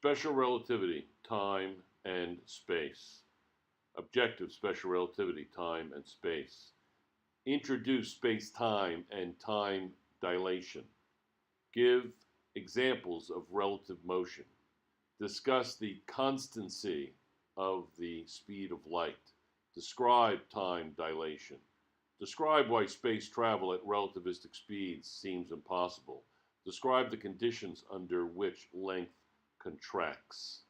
Special relativity, time and space. Objective special relativity, time and space. Introduce space-time and time dilation. Give examples of relative motion. Discuss the constancy of the speed of light. Describe time dilation. Describe why space travel at relativistic speeds seems impossible. Describe the conditions under which length contracts.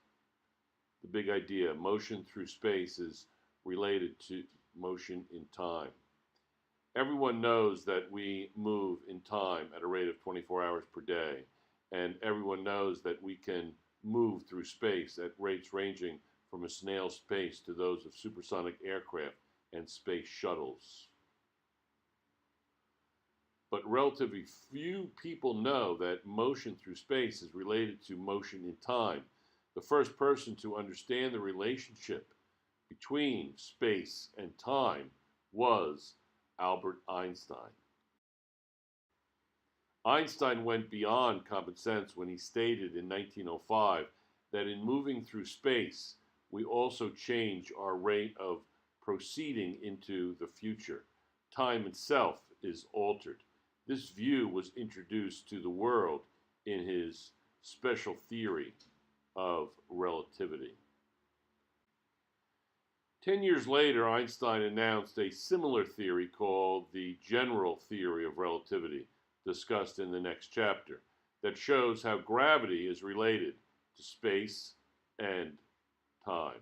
The big idea, motion through space is related to motion in time. Everyone knows that we move in time at a rate of 24 hours per day, and everyone knows that we can move through space at rates ranging from a snail's pace to those of supersonic aircraft and space shuttles. But relatively few people know that motion through space is related to motion in time. The first person to understand the relationship between space and time was Albert Einstein. Einstein went beyond common sense when he stated in 1905 that in moving through space, we also change our rate of proceeding into the future. Time itself is altered. This view was introduced to the world in his special theory of relativity. 10 years later, Einstein announced a similar theory called the general theory of relativity, discussed in the next chapter, that shows how gravity is related to space and time.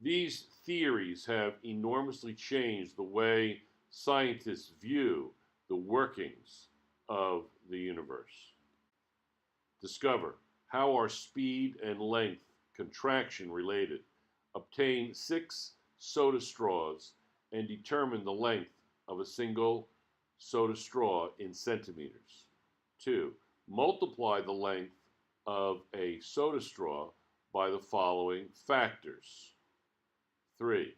These theories have enormously changed the way scientists view the workings of the universe. Discover how are speed and length contraction related. Obtain 6 soda straws and determine the length of a single soda straw in centimeters. 2. Multiply the length of a soda straw by the following factors. 3.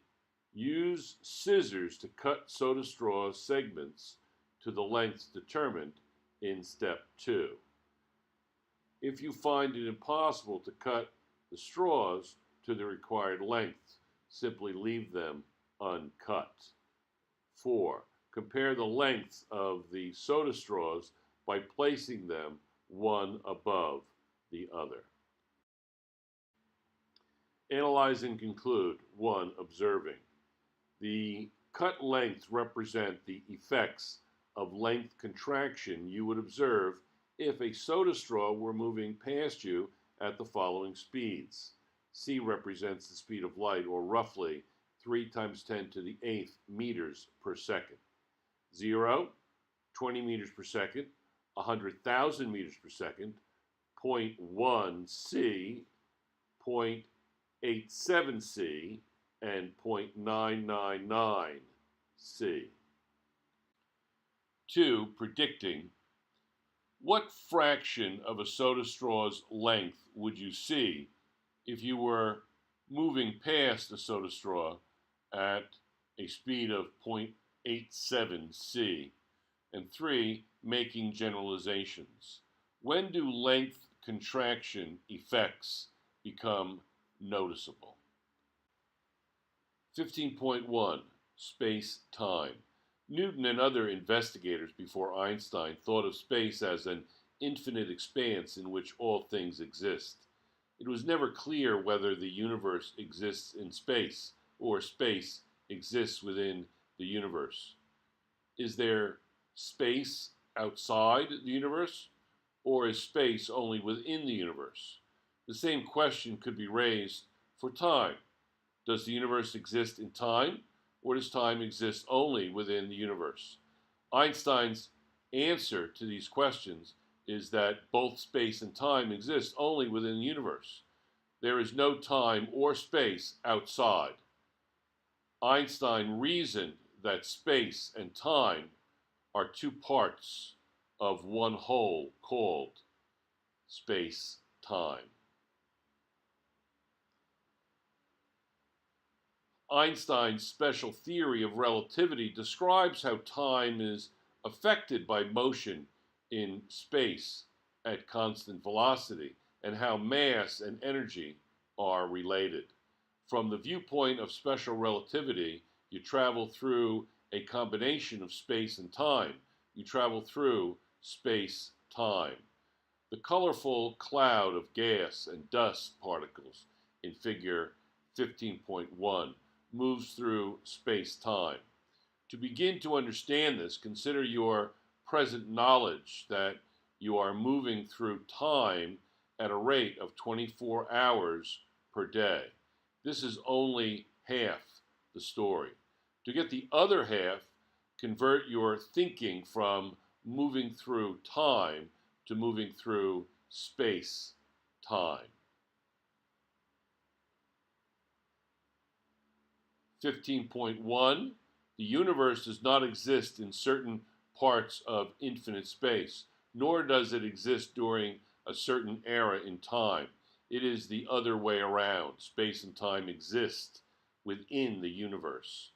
Use scissors to cut soda straw segments to the lengths determined in step 2. If you find it impossible to cut the straws to the required length, simply leave them uncut. 4. Compare the lengths of the soda straws by placing them one above the other. Analyze and conclude. 1. Observing. The cut lengths represent the effects of length contraction you would observe if a soda straw were moving past you at the following speeds. C represents the speed of light, or roughly 3 times 10 to the 8th meters per second. 0, 20 meters per second, 100,000 meters per second, 0.1 C, 0.87 C, and 0.999 C. 2. Predicting. What fraction of a soda straw's length would you see if you were moving past a soda straw at a speed of 0.87 C? And 3. Making generalizations. When do length contraction effects become noticeable? 15.1. Space-time. Newton and other investigators before Einstein thought of space as an infinite expanse in which all things exist. It was never clear whether the universe exists in space or space exists within the universe. Is there space outside the universe, or is space only within the universe? The same question could be raised for time. Does the universe exist in time, or does time exist only within the universe? Einstein's answer to these questions is that both space and time exist only within the universe. There is no time or space outside. Einstein reasoned that space and time are 2 parts of one whole called space-time. Einstein's special theory of relativity describes how time is affected by motion in space at constant velocity and how mass and energy are related. From the viewpoint of special relativity, you travel through a combination of space and time. You travel through space-time. The colorful cloud of gas and dust particles in figure 15.1 moves through space-time. To begin to understand this, consider your present knowledge that you are moving through time at a rate of 24 hours per day. This is only half the story. To get the other half, convert your thinking from moving through time to moving through space-time. 15.1, the universe does not exist in certain parts of infinite space, nor does it exist during a certain era in time. It is the other way around. Space and time exist within the universe.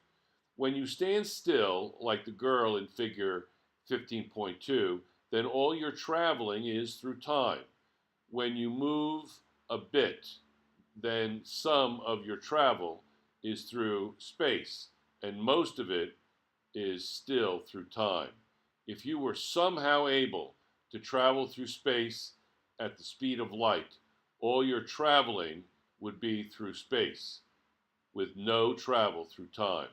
When you stand still, like the girl in figure 15.2, then all your traveling is through time. When you move a bit, then some of your travel is through space, and most of it is still through time. If you were somehow able to travel through space at the speed of light, all your traveling would be through space, with no travel through time.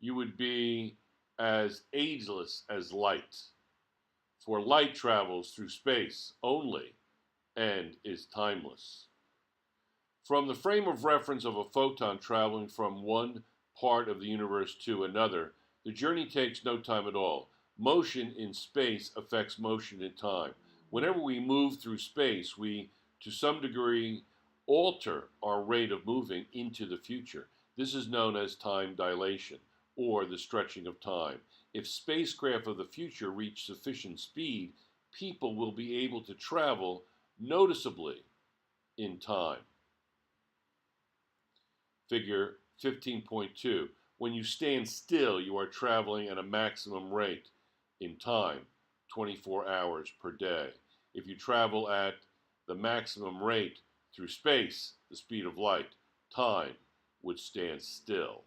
You would be as ageless as light, for light travels through space only and is timeless. From the frame of reference of a photon traveling from one part of the universe to another, the journey takes no time at all. Motion in space affects motion in time. Whenever we move through space, we, to some degree, alter our rate of moving into the future. This is known as time dilation, or the stretching of time. If spacecraft of the future reach sufficient speed, people will be able to travel noticeably in time. Figure 15.2. When you stand still, you are traveling at a maximum rate in time, 24 hours per day. If you travel at the maximum rate through space, the speed of light, time would stand still.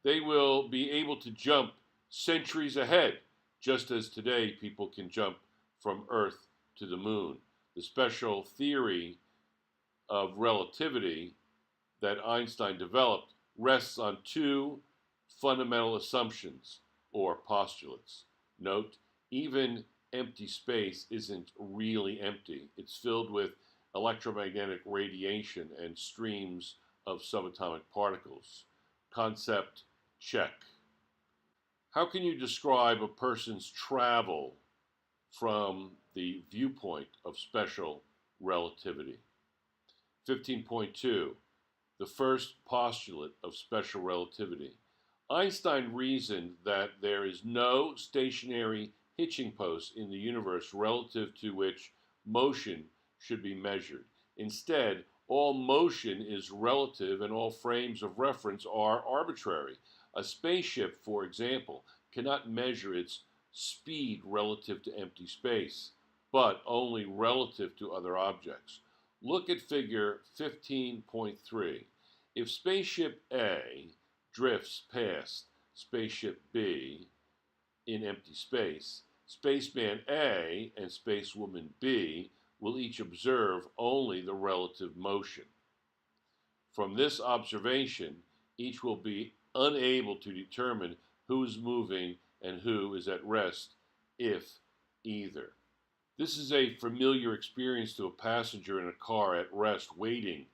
They will be able to jump centuries ahead, just as today people can jump from Earth to the moon. The special theory of relativity that Einstein developed rests on two fundamental assumptions or postulates. Note, even empty space isn't really empty. It's filled with electromagnetic radiation and streams of subatomic particles. Concept check. How can you describe a person's travel from the viewpoint of special relativity? 15.2. The first postulate of special relativity. Einstein reasoned that there is no stationary hitching post in the universe relative to which motion should be measured. Instead, all motion is relative and all frames of reference are arbitrary. A spaceship, for example, cannot measure its speed relative to empty space, but only relative to other objects. Look at figure 15.3. If spaceship A drifts past spaceship B in empty space, spaceman A and spacewoman B will each observe only the relative motion. From this observation, each will be unable to determine who is moving and who is at rest, if either. This is a familiar experience to a passenger in a car at rest waiting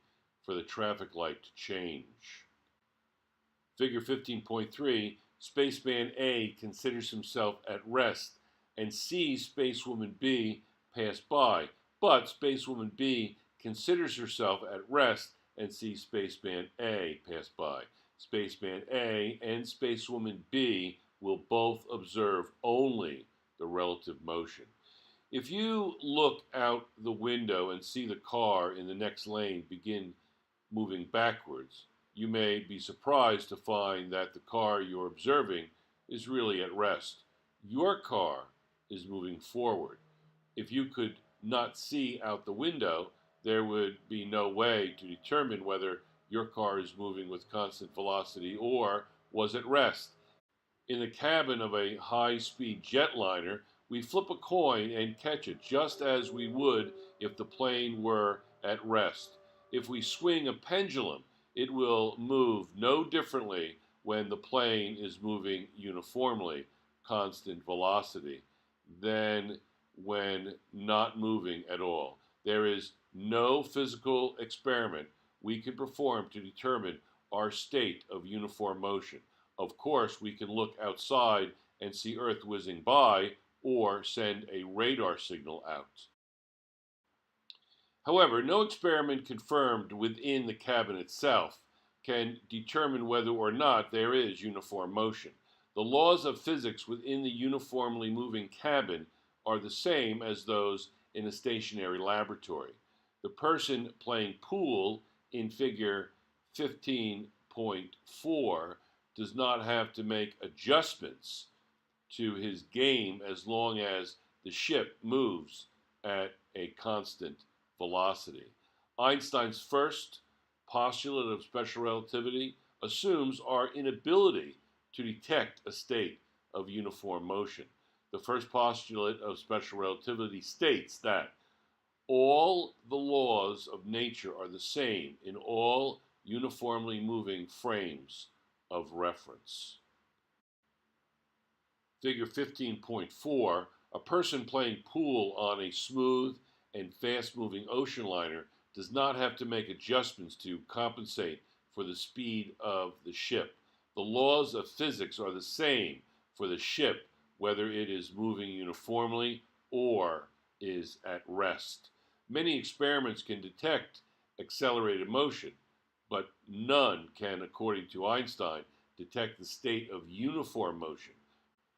for the traffic light to change. Figure 15.3, spaceman A considers himself at rest and sees spacewoman B pass by, but spacewoman B considers herself at rest and sees spaceman A pass by. Spaceman A and spacewoman B will both observe only the relative motion. If you look out the window and see the car in the next lane begin moving backwards, you may be surprised to find that the car you're observing is really at rest. Your car is moving forward. If you could not see out the window, there would be no way to determine whether your car is moving with constant velocity or was at rest. In the cabin of a high-speed jetliner, we flip a coin and catch it, just as we would if the plane were at rest. If we swing a pendulum, it will move no differently when the plane is moving uniformly, constant velocity, than when not moving at all. There is no physical experiment we can perform to determine our state of uniform motion. Of course, we can look outside and see Earth whizzing by or send a radar signal out. However, no experiment confirmed within the cabin itself can determine whether or not there is uniform motion. The laws of physics within the uniformly moving cabin are the same as those in a stationary laboratory. The person playing pool in figure 15.4 does not have to make adjustments to his game as long as the ship moves at a constant velocity. Einstein's first postulate of special relativity assumes our inability to detect a state of uniform motion. The first postulate of special relativity states that all the laws of nature are the same in all uniformly moving frames of reference. Figure 15.4, a person playing pool on a smooth and fast-moving ocean liner does not have to make adjustments to compensate for the speed of the ship. The laws of physics are the same for the ship, whether it is moving uniformly or is at rest. Many experiments can detect accelerated motion, but none can, according to Einstein, detect the state of uniform motion.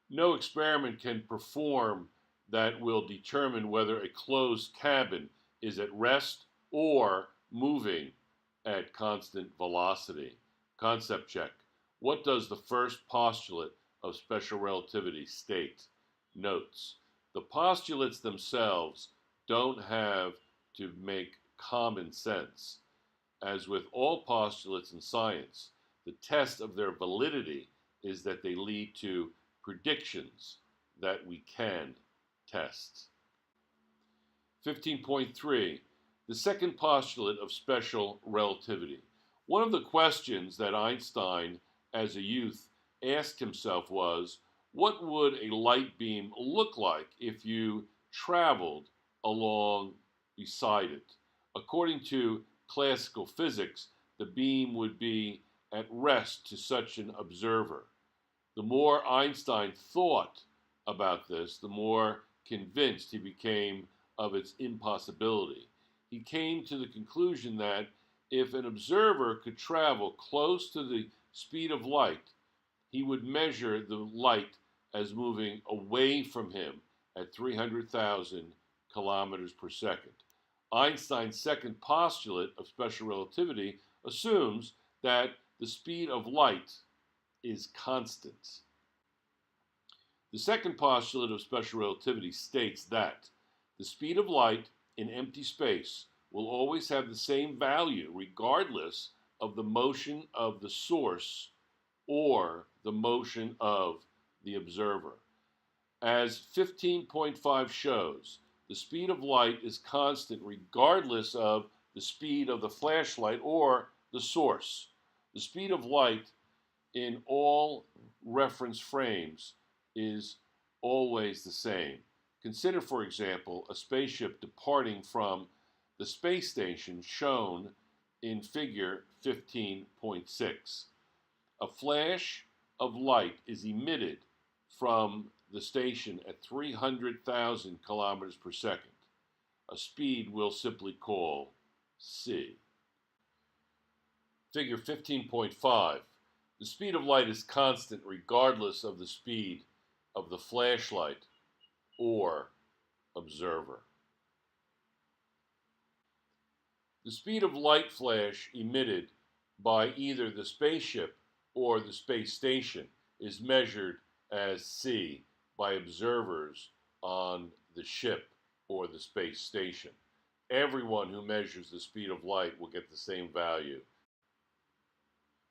No experiment can perform that will determine whether a closed cabin is at rest or moving at constant velocity. Concept check. What does the first postulate of special relativity state? Notes. The postulates themselves don't have to make common sense. As with all postulates in science, the test of their validity is that they lead to predictions that we can test. 15.3. The second postulate of special relativity. One of the questions that Einstein, as a youth, asked himself was, what would a light beam look like if you traveled along beside it? According to classical physics, the beam would be at rest to such an observer. The more Einstein thought about this, the more convinced he became of its impossibility. He came to the conclusion that if an observer could travel close to the speed of light, he would measure the light as moving away from him at 300,000 kilometers per second. Einstein's second postulate of special relativity assumes that the speed of light is constant. The second postulate of special relativity states that the speed of light in empty space will always have the same value regardless of the motion of the source or the motion of the observer. As 15.5 shows, the speed of light is constant regardless of the speed of the flashlight or the source. The speed of light in all reference frames is always the same. Consider, for example, a spaceship departing from the space station shown in figure 15.6. A flash of light is emitted from the station at 300,000 kilometers per second, a speed we'll simply call c. Figure 15.5. The speed of light is constant regardless of the speed of the flashlight or observer. The speed of light flash emitted by either the spaceship or the space station is measured as c by observers on the ship or the space station. Everyone who measures the speed of light will get the same value.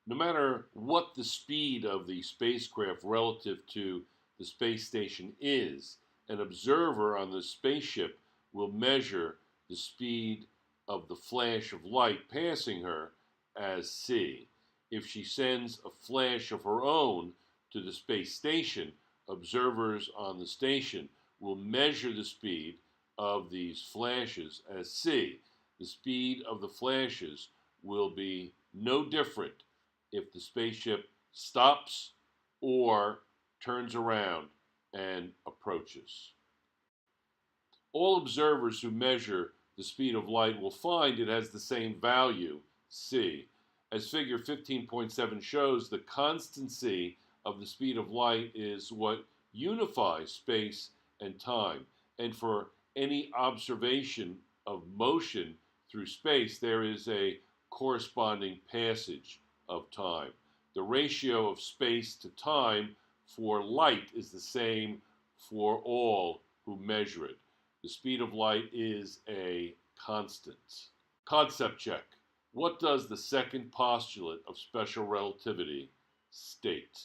No matter what the speed of the spacecraft relative to the space station is, an observer on the spaceship will measure the speed of the flash of light passing her as c. If she sends a flash of her own to the space station, observers on the station will measure the speed of these flashes as c. The speed of the flashes will be no different if the spaceship stops or turns around and approaches. All observers who measure the speed of light will find it has the same value, c. As figure 15.7 shows, the constancy of the speed of light is what unifies space and time. And for any observation of motion through space, there is a corresponding passage of time. The ratio of space to time for light is the same for all who measure it. The speed of light is a constant. Concept check. What does the second postulate of special relativity state?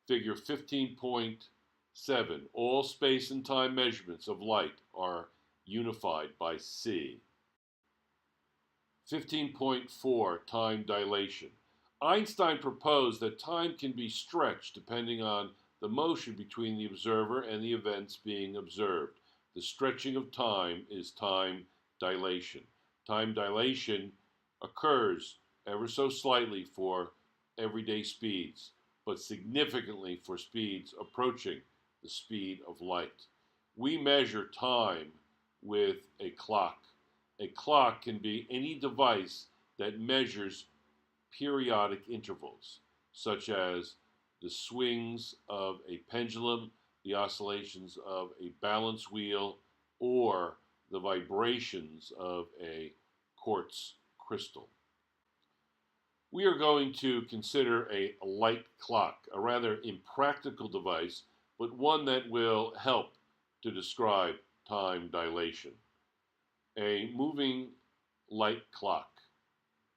Figure 15.7. All space and time measurements of light are unified by c. 15.4. Time dilation. Einstein proposed that time can be stretched depending on the motion between the observer and the events being observed. The stretching of time is time dilation. Time dilation occurs ever so slightly for everyday speeds, but significantly for speeds approaching the speed of light. We measure time with a clock. A clock can be any device that measures periodic intervals, such as the swings of a pendulum, the oscillations of a balance wheel, or the vibrations of a quartz crystal. We are going to consider a light clock, a rather impractical device, but one that will help to describe time dilation. A moving light clock.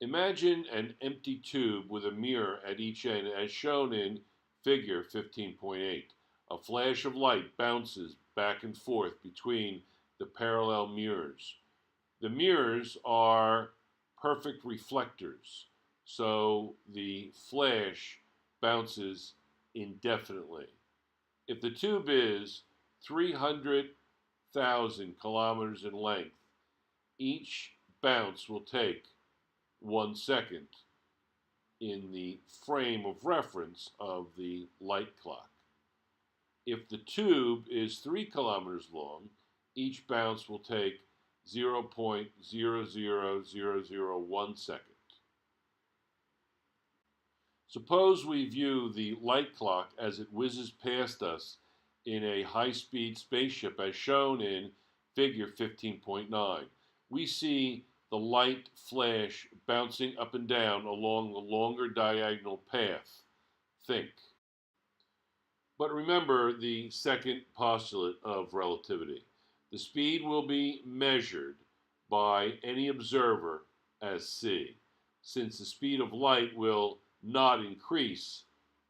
Imagine an empty tube with a mirror at each end as shown in figure 15.8. A flash of light bounces back and forth between the parallel mirrors. The mirrors are perfect reflectors, so the flash bounces indefinitely. If the tube is 300,000 kilometers in length, each bounce will take 1 second in the frame of reference of the light clock. If the tube is 3 kilometers long, each bounce will take 0.00001 second. Suppose we view the light clock as it whizzes past us in a high-speed spaceship as shown in figure 15.9. We see the light flash bouncing up and down along the longer diagonal path. Think. But remember the second postulate of relativity. The speed will be measured by any observer as c. Since the speed of light will not increase,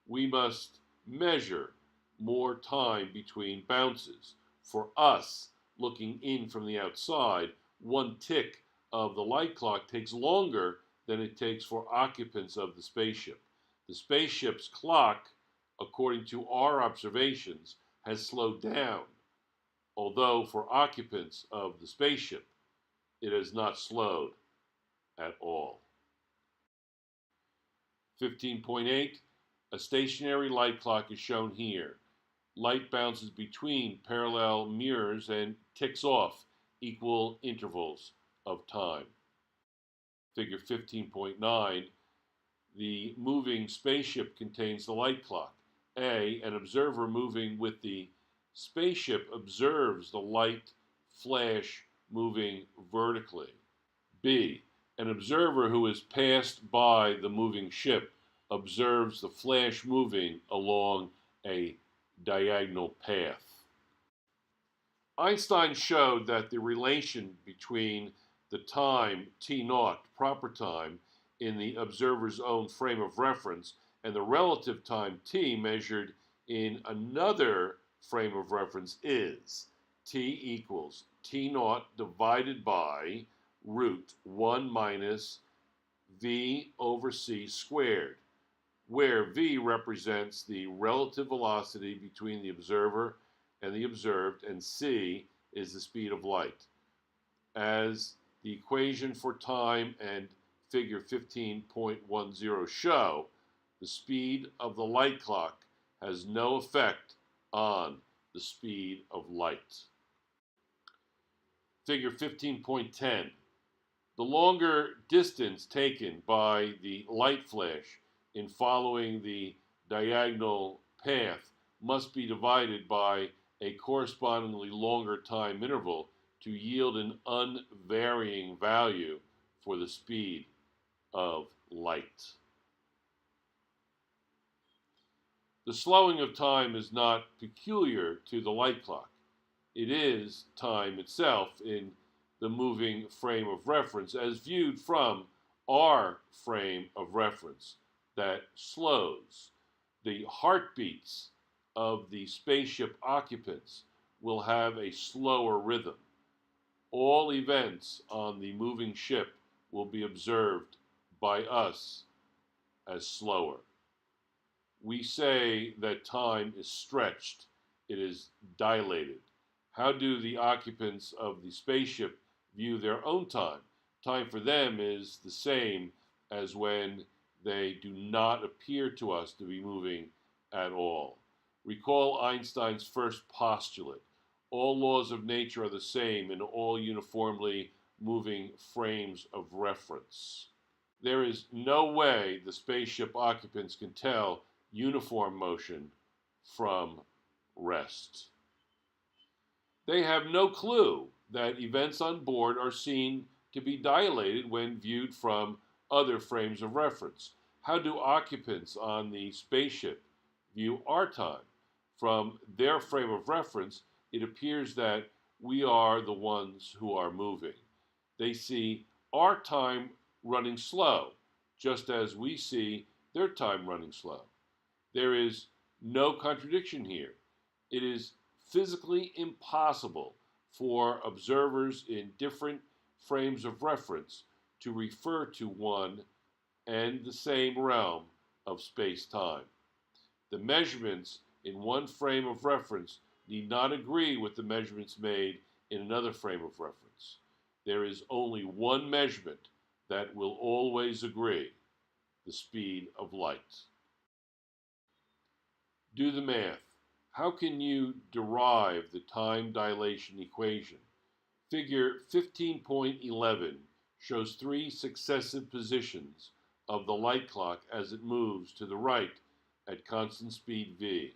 we must measure more time between bounces. For us, looking in from the outside, 1 tick of the light clock takes longer than it takes for occupants of the spaceship. The spaceship's clock, according to our observations, has slowed down, although for occupants of the spaceship, it has not slowed at all. 15.8. A stationary light clock is shown here. Light bounces between parallel mirrors and ticks off equal intervals of time. Figure 15.9. The moving spaceship contains the light clock. A. An observer moving with the spaceship observes the light flash moving vertically. B. An observer who has passed by the moving ship observes the flash moving along a diagonal path. Einstein showed that the relation between the time t0, proper time, in the observer's own frame of reference and the relative time t measured in another frame of reference is t equals t0 divided by root 1 minus v over c squared, where v represents the relative velocity between the observer and the observed, and c is the speed of light. As the equation for time and figure 15.10 show, the speed of the light clock has no effect on the speed of light. Figure 15.10. The longer distance taken by the light flash in following the diagonal path must be divided by a correspondingly longer time interval to yield an unvarying value for the speed of light. The slowing of time is not peculiar to the light clock. It is time itself in the moving frame of reference as viewed from our frame of reference that slows. The heartbeats of the spaceship occupants will have a slower rhythm. All events on the moving ship will be observed by us as slower. We say that time is stretched, it is dilated. How do the occupants of the spaceship view their own time? Time for them is the same as when they do not appear to us to be moving at all. Recall Einstein's first postulate. All laws of nature are the same in all uniformly moving frames of reference. There is no way the spaceship occupants can tell uniform motion from rest. They have no clue that events on board are seen to be dilated when viewed from other frames of reference. How do occupants on the spaceship view our time? From their frame of reference, it appears that we are the ones who are moving. They see our time running slow, just as we see their time running slow. There is no contradiction here. It is physically impossible for observers in different frames of reference to refer to one and the same realm of space-time. The measurements in one frame of reference need not agree with the measurements made in another frame of reference. There is only one measurement that will always agree: the speed of light. Do the math. How can you derive the time dilation equation? Figure 15.11 shows three successive positions of the light clock as it moves to the right at constant speed v.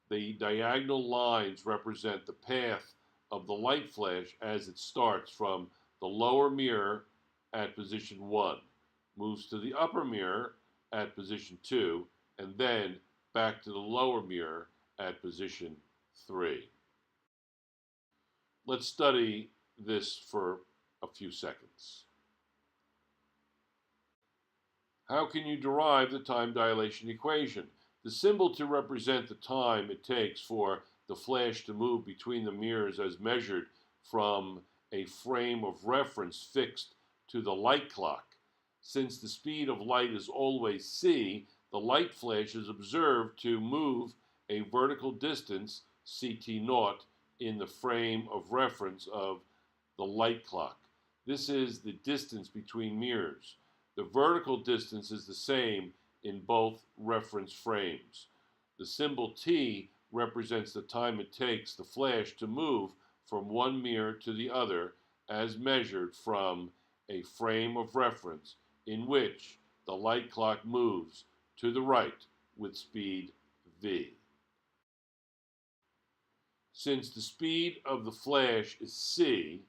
The diagonal lines represent the path of the light flash as it starts from the lower mirror at position 1, moves to the upper mirror at position 2, and then back to the lower mirror at position 3. Let's study this for a few seconds. How can you derive the time dilation equation? The symbol to represent the time it takes for the flash to move between the mirrors as measured from a frame of reference fixed to the light clock. Since the speed of light is always c, the light flash is observed to move a vertical distance, ct0, in the frame of reference of the light clock. This is the distance between mirrors. The vertical distance is the same in both reference frames. The symbol t represents the time it takes the flash to move from one mirror to the other as measured from a frame of reference in which the light clock moves to the right with speed v. Since the speed of the flash is c,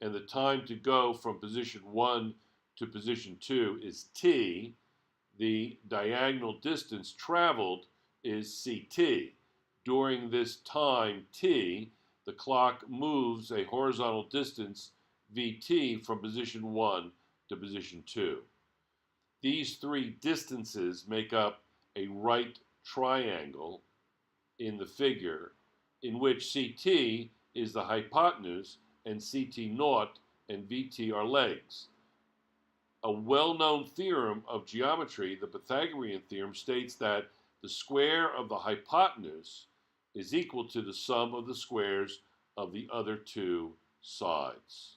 and the time to go from position 1 to position 2 is t, the diagonal distance traveled is ct. During this time t, the clock moves a horizontal distance vt from position 1 to position 2. These three distances make up a right triangle in the figure, in which CT is the hypotenuse and CT naught and VT are legs. A well-known theorem of geometry, the Pythagorean theorem, states that the square of the hypotenuse is equal to the sum of the squares of the other two sides.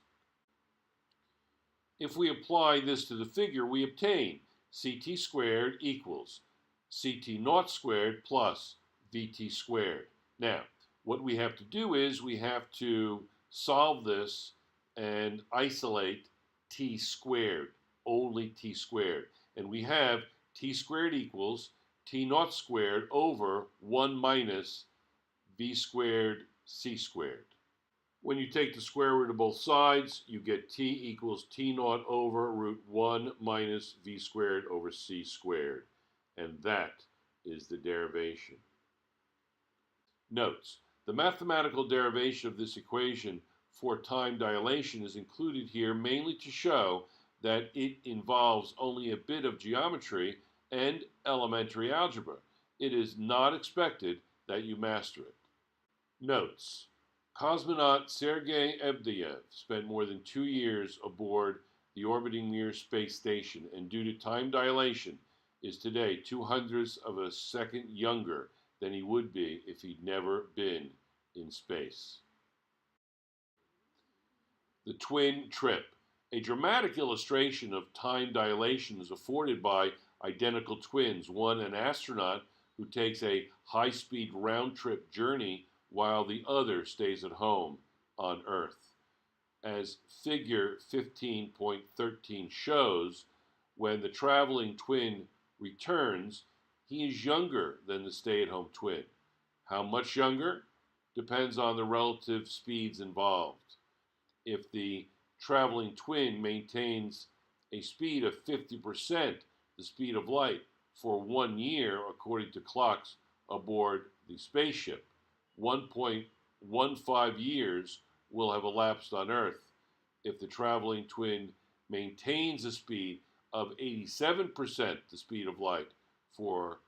If we apply this to the figure, we obtain CT squared equals CT naught squared plus VT squared. Now, what we have to do is we have to solve this and isolate T squared, only T squared. And we have T squared equals T naught squared over 1 minus V squared C squared. When you take the square root of both sides, you get T equals T naught over root 1 minus V squared over C squared. And that is the derivation. Notes: the mathematical derivation of this equation for time dilation is included here mainly to show that it involves only a bit of geometry and elementary algebra. It is not expected that you master it. Notes: cosmonaut Sergei Evdeyev spent more than 2 years aboard the orbiting Mir space station, and due to time dilation is today 2/100ths of a second younger than he would be if he'd never been in space. The twin trip. A dramatic illustration of time dilation is afforded by identical twins, one an astronaut who takes a high-speed round-trip journey while the other stays at home on Earth. As figure 15.13 shows, when the traveling twin returns, he is younger than the stay-at-home twin. How much younger? Depends on the relative speeds involved. If the traveling twin maintains a speed of 50% the speed of light for 1 year, according to clocks aboard the spaceship, 1.15 years will have elapsed on Earth. If the traveling twin maintains a speed of 87% the speed of light for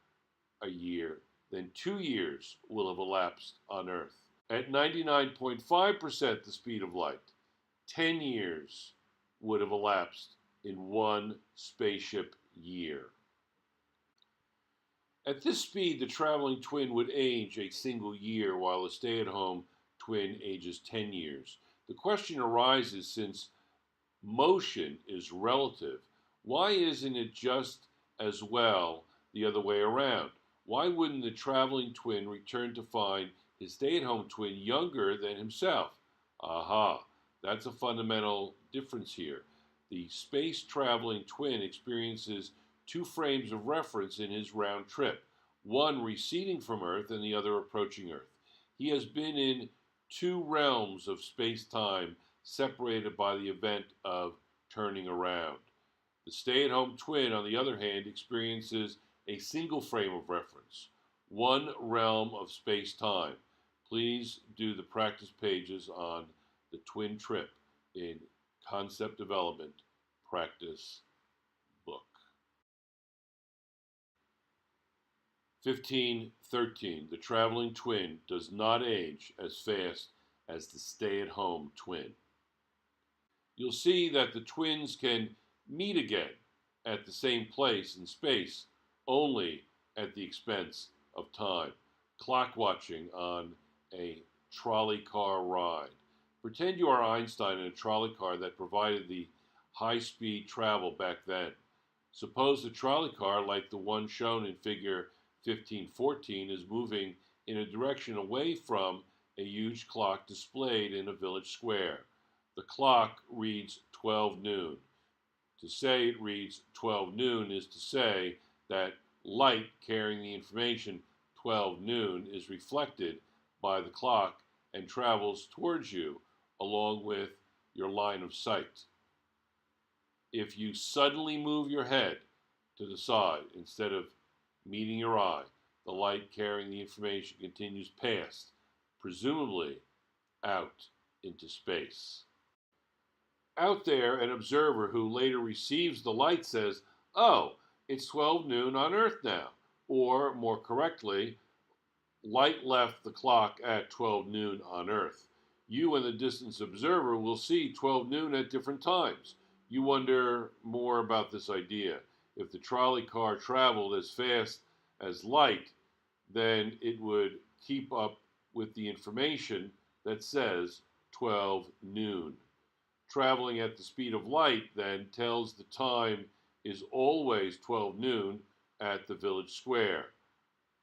a year, then 2 years will have elapsed on Earth. At 99.5% the speed of light, 10 years would have elapsed in 1 spaceship year. At this speed, the traveling twin would age a single year, while a stay-at-home twin ages 10 years. The question arises, since motion is relative, why isn't it just as well the other way around? Why wouldn't the traveling twin return to find his stay-at-home twin younger than himself? Aha, that's a fundamental difference here. The space-traveling twin experiences 2 frames of reference in his round trip, one receding from Earth and the other approaching Earth. He has been in 2 realms of space-time separated by the event of turning around. The stay-at-home twin, on the other hand, experiences a single frame of reference, 1 realm of space-time. Please do the practice pages on the twin trip in Concept Development Practice book. 15.13. The traveling twin does not age as fast as the stay-at-home twin. You'll see that the twins can meet again at the same place in space, only at the expense of time. Clock watching on a trolley car ride. Pretend you are Einstein in a trolley car that provided the high-speed travel back then. Suppose the trolley car, like the one shown in figure 15.14, is moving in a direction away from a huge clock displayed in a village square. The clock reads 12 noon. To say it reads 12 noon is to say that light carrying the information 12 noon is reflected by the clock and travels towards you along with your line of sight. If you suddenly move your head to the side instead of meeting your eye, the light carrying the information continues past, presumably out into space. Out there, an observer who later receives the light says, "Oh, it's 12 noon on Earth now." Or, more correctly, light left the clock at 12 noon on Earth. You and the distant observer will see 12 noon at different times. You wonder more about this idea. If the trolley car traveled as fast as light, then it would keep up with the information that says 12 noon. Traveling at the speed of light then tells the time is always 12 noon at the village square.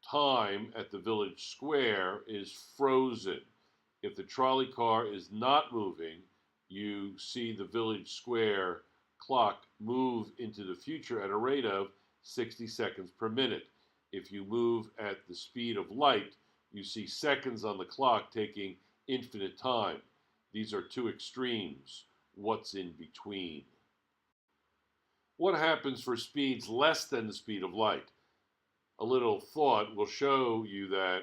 Time at the village square is frozen. If the trolley car is not moving, you see the village square clock move into the future at a rate of 60 seconds per minute. If you move at the speed of light, you see seconds on the clock taking infinite time. These are two extremes. What's in between? What happens for speeds less than the speed of light? A little thought will show you that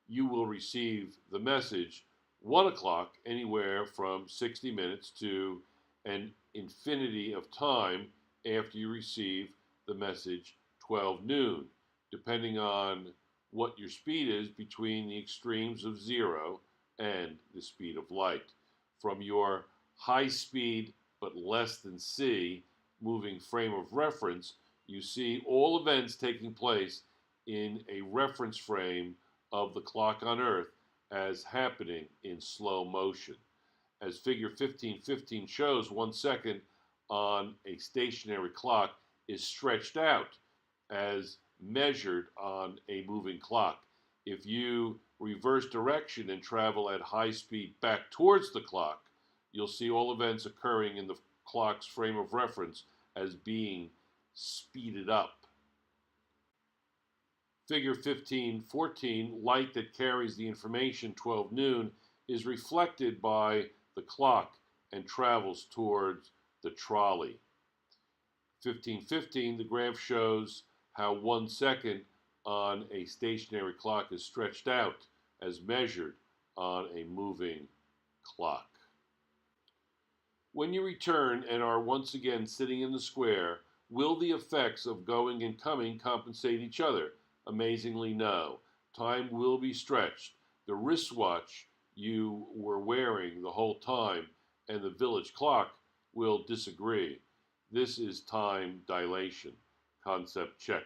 you will receive the message 1 o'clock anywhere from 60 minutes to an infinity of time after you receive the message 12 noon, depending on what your speed is between the extremes of 0 and the speed of light. From your high speed but less than c moving frame of reference, you see all events taking place in a reference frame of the clock on Earth as happening in slow motion. As figure 1515 shows, 1 second on a stationary clock is stretched out as measured on a moving clock. If you reverse direction and travel at high speed back towards the clock, you'll see all events occurring in the clock's frame of reference as being speeded up. Figure 1514, light that carries the information 12 noon is reflected by the clock and travels towards the trolley. 1515, the graph shows how 1 second on a stationary clock is stretched out as measured on a moving clock. When you return and are once again sitting in the square, will the effects of going and coming compensate each other? Amazingly, no. Time will be stretched. The wristwatch you were wearing the whole time and the village clock will disagree. This is time dilation. Concept check.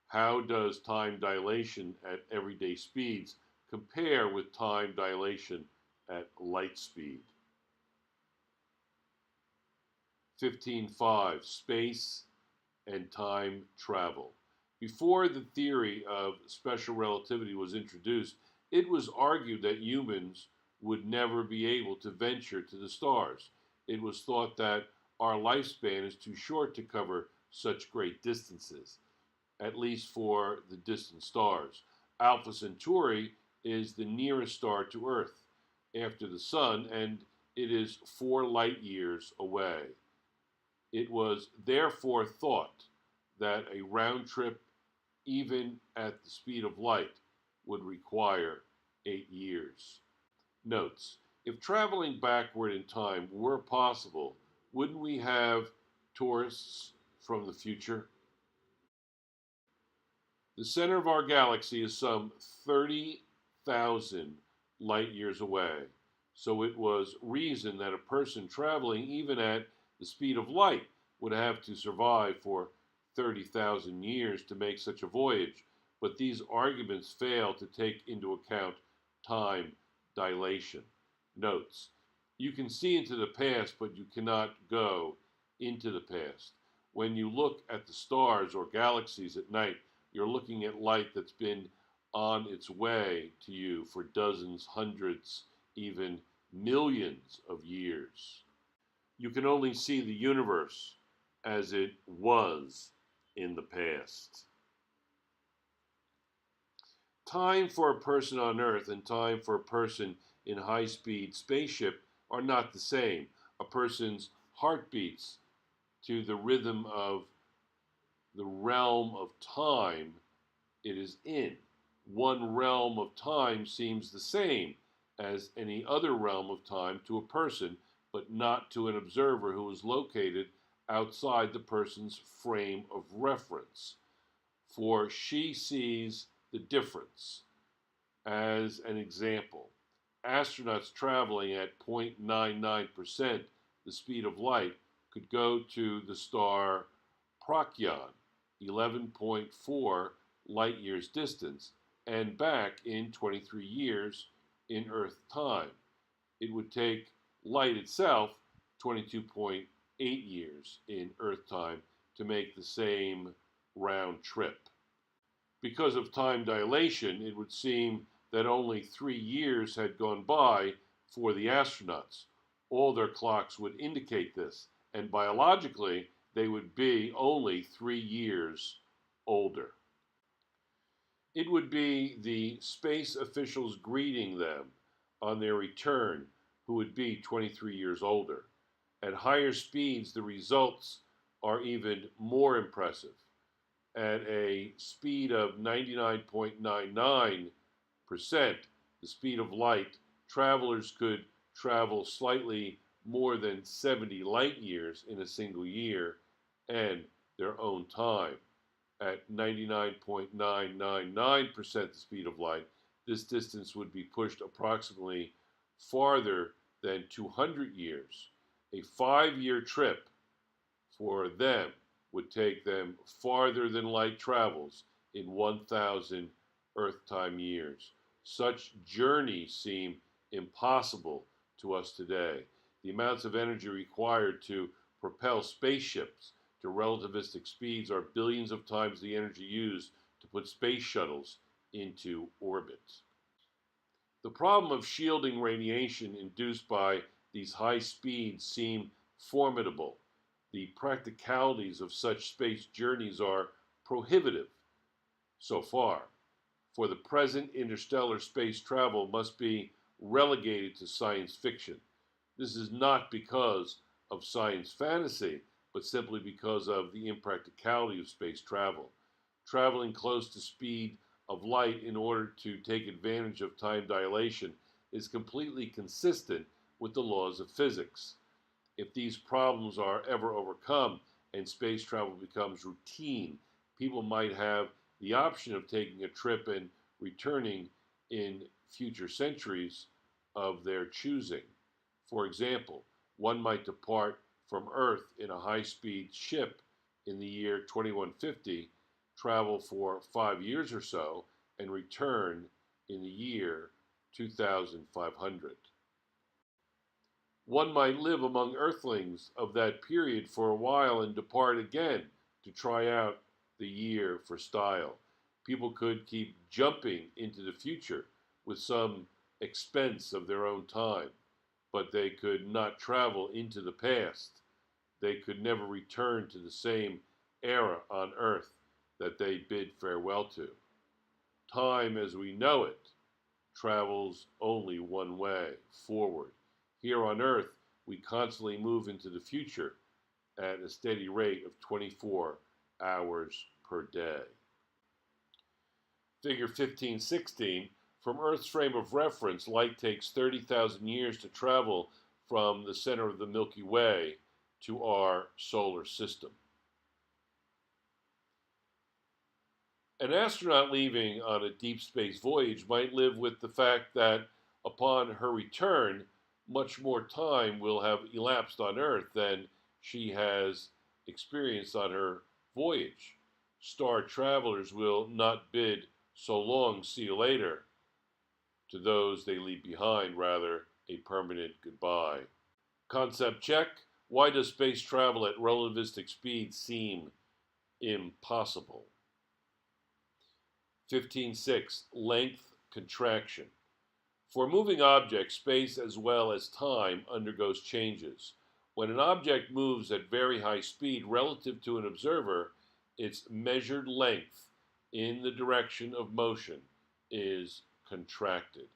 How does time dilation at everyday speeds compare with time dilation at light speed? 15.5. Space and time travel. Before the theory of special relativity was introduced, it was argued that humans would never be able to venture to the stars. It was thought that our lifespan is too short to cover such great distances, at least for the distant stars. Alpha Centauri is the nearest star to Earth after the Sun, and it is 4 light years away. It was therefore thought that a round trip, even at the speed of light, would require 8 years. Notes: if traveling backward in time were possible, wouldn't we have tourists from the future? The center of our galaxy is some 30,000 light years away, so it was reason that a person traveling even at the speed of light would have to survive for 30,000 years to make such a voyage, but these arguments fail to take into account time dilation. Notes: you can see into the past, but you cannot go into the past. When you look at the stars or galaxies at night, you're looking at light that's been on its way to you for dozens, hundreds, even millions of years. You can only see the universe as it was in the past. Time for a person on Earth and time for a person in high-speed spaceship are not the same. A person's heart beats to the rhythm of the realm of time it is in. One realm of time seems the same as any other realm of time to a person, but not to an observer who is located outside the person's frame of reference. For she sees the difference. As an example, astronauts traveling at 0.99% the speed of light could go to the star Procyon, 11.4 light years distance, and back in 23 years in Earth time. It would take light itself 22.8 years in Earth time to make the same round trip. Because of time dilation, it would seem that only 3 years had gone by for the astronauts. All their clocks would indicate this, and biologically, they would be only 3 years older. It would be the space officials greeting them on their return who would be 23 years older. At higher speeds, the results are even more impressive. At a speed of 99.99%, the speed of light, travelers could travel slightly more than 70 light years in a single year and their own time. At 99.999% the speed of light, this distance would be pushed approximately farther than 200 years. A 5-year trip for them would take them farther than light travels in 1,000 Earth time years. Such journeys seem impossible to us today. The amounts of energy required to propel spaceships to relativistic speeds are billions of times the energy used to put space shuttles into orbit. The problem of shielding radiation induced by these high speeds seem formidable. The practicalities of such space journeys are prohibitive so far. For the present, interstellar space travel must be relegated to science fiction. This is not because of science fantasy, but simply because of the impracticality of space travel. Traveling close to speed of light in order to take advantage of time dilation is completely consistent with the laws of physics. If these problems are ever overcome and space travel becomes routine, people might have the option of taking a trip and returning in future centuries of their choosing. For example, one might depart from Earth in a high-speed ship in the year 2150, travel for 5 years or so, and return in the year 2500. One might live among Earthlings of that period for a while and depart again to try out the year for style. People could keep jumping into the future with some expense of their own time, but they could not travel into the past. They could never return to the same era on Earth that they bid farewell to. Time as we know it travels only one way, forward. Here on Earth, we constantly move into the future at a steady rate of 24 hours per day. Figure 1516, from Earth's frame of reference, light takes 30,000 years to travel from the center of the Milky Way to our solar system. An astronaut leaving on a deep space voyage might live with the fact that upon her return, much more time will have elapsed on Earth than she has experienced on her voyage. Star travelers will not bid so long, see you later, to those they leave behind, rather a permanent goodbye. Concept check. Why does space travel at relativistic speed seem impossible? 15.6. Length contraction. For moving objects, space as well as time undergoes changes. When an object moves at very high speed relative to an observer, its measured length in the direction of motion is contracted.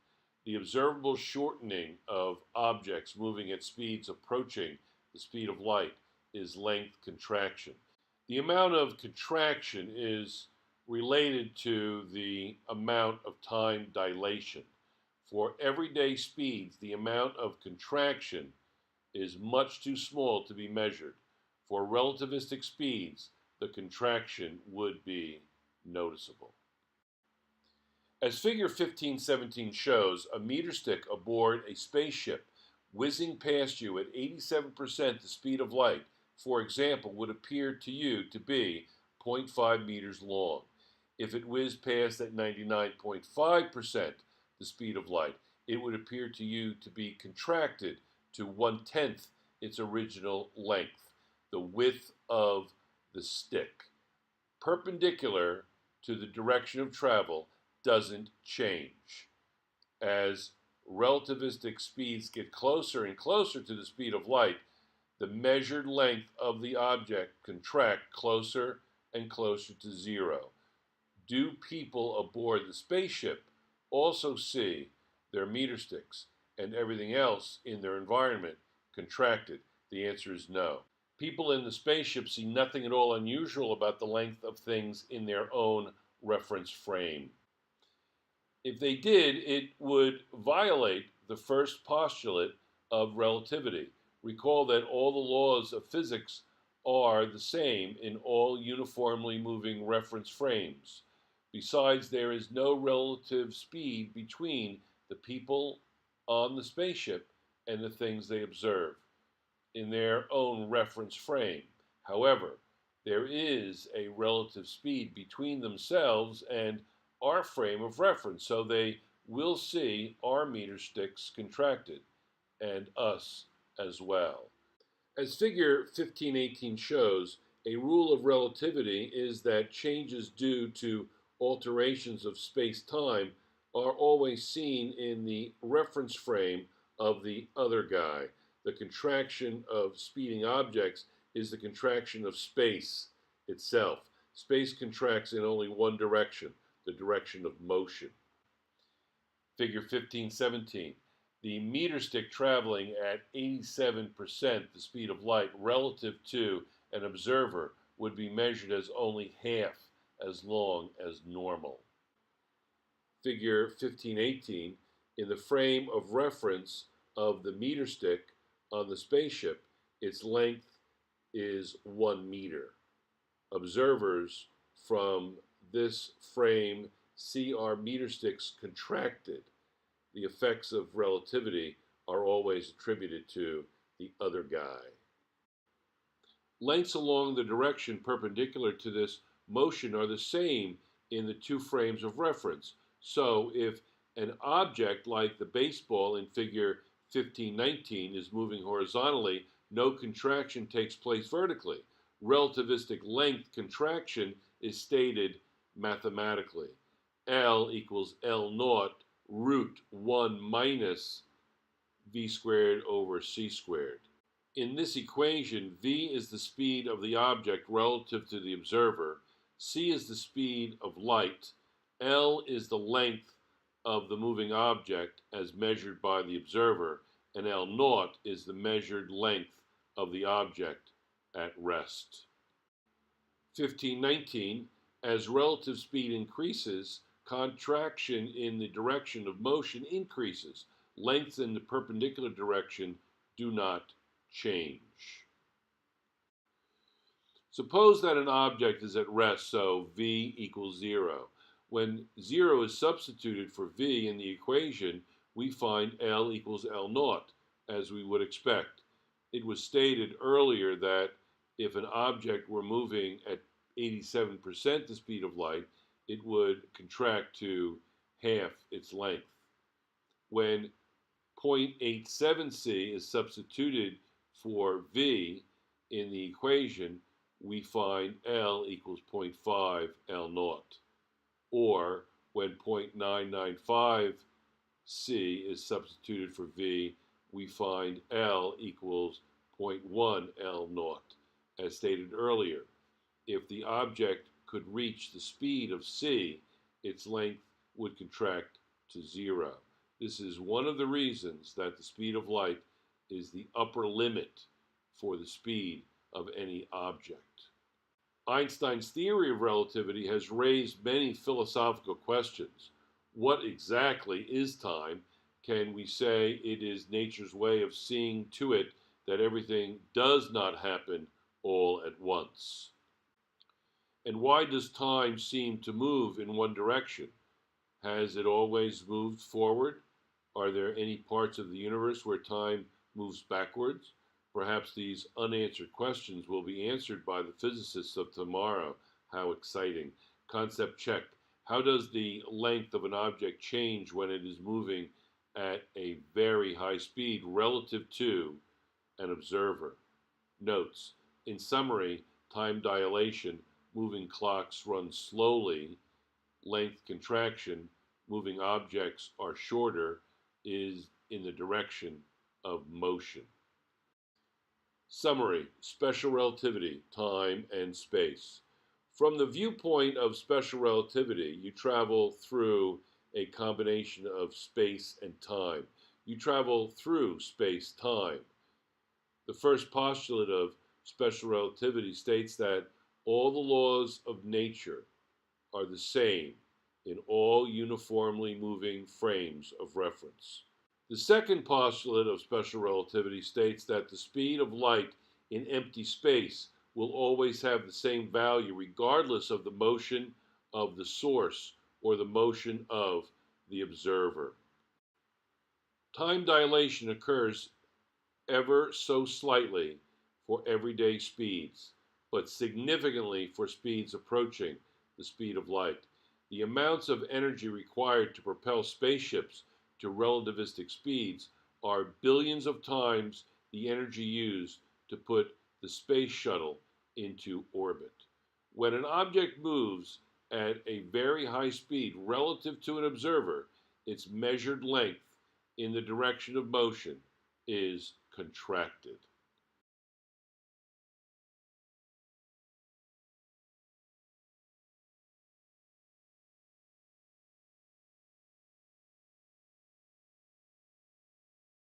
The observable shortening of objects moving at speeds approaching the speed of light is length contraction. The amount of contraction is related to the amount of time dilation. For everyday speeds, the amount of contraction is much too small to be measured. For relativistic speeds, the contraction would be noticeable. As figure 1517 shows, a meter stick aboard a spaceship whizzing past you at 87% the speed of light, for example, would appear to you to be zero point 0.5 meters long. If it whizzed past at 99.5% the speed of light, it would appear to you to be contracted to 1/10 its original length, the width of the stick. Perpendicular to the direction of travel doesn't change. As relativistic speeds get closer and closer to the speed of light, the measured length of the object contract closer and closer to zero. Do people aboard the spaceship also see their meter sticks and everything else in their environment contracted? The answer is no. People in the spaceship see nothing at all unusual about the length of things in their own reference frame. If they did, it would violate the first postulate of relativity. Recall that all the laws of physics are the same in all uniformly moving reference frames. Besides, there is no relative speed between the people on the spaceship and the things they observe in their own reference frame. However, there is a relative speed between themselves and our frame of reference, so they will see our meter sticks contracted, and us as well. As figure 1518 shows, a rule of relativity is that changes due to alterations of space-time are always seen in the reference frame of the other guy. The contraction of speeding objects is the contraction of space itself. Space contracts in only one direction, the direction of motion. Figure 1517. The meter stick traveling at 87% the speed of light relative to an observer would be measured as only half as long as normal. Figure 1518. In the frame of reference of the meter stick on the spaceship, its length is 1 meter. Observers from this frame see our meter sticks contracted. The effects of relativity are always attributed to the other guy. Lengths along the direction perpendicular to this motion are the same in the two frames of reference. So if an object like the baseball in figure 1519 is moving horizontally, no contraction takes place vertically. Relativistic length contraction is stated mathematically. L equals L naught root 1 minus v squared over c squared. In this equation, v is the speed of the object relative to the observer, c is the speed of light, L is the length of the moving object as measured by the observer, and L naught is the measured length of the object at rest. 1519, as relative speed increases, contraction in the direction of motion increases. Lengths in the perpendicular direction do not change. Suppose that an object is at rest, so v equals 0. When 0 is substituted for v in the equation, we find L equals L naught, as we would expect. It was stated earlier that if an object were moving at 87% the speed of light, it would contract to half its length. When 0.87c is substituted for v in the equation, we find L equals 0.5 L naught. Or when 0.995c is substituted for v, we find L equals 0.1 L naught. As stated earlier, if the object could reach the speed of c, its length would contract to 0. This is one of the reasons that the speed of light is the upper limit for the speed of any object. Einstein's theory of relativity has raised many philosophical questions. What exactly is time, can we say it is nature's way of seeing to it that everything does not happen all at once? And why does time seem to move in one direction? Has it always moved forward? Are there any parts of the universe where time moves backwards? Perhaps these unanswered questions will be answered by the physicists of tomorrow. How exciting. Concept check. How does the length of an object change when it is moving at a very high speed relative to an observer? Notes. In summary, time dilation, moving clocks run slowly, length contraction, moving objects are shorter, is in the direction of motion. Summary, special relativity, time and space. From the viewpoint of special relativity, you travel through a combination of space and time. You travel through space-time. The first postulate of special relativity states that all the laws of nature are the same in all uniformly moving frames of reference. The second postulate of special relativity states that the speed of light in empty space will always have the same value regardless of the motion of the source or the motion of the observer. Time dilation occurs ever so slightly for everyday speeds, but significantly for speeds approaching the speed of light. The amounts of energy required to propel spaceships to relativistic speeds are billions of times the energy used to put the space shuttle into orbit. When an object moves at a very high speed relative to an observer, its measured length in the direction of motion is contracted.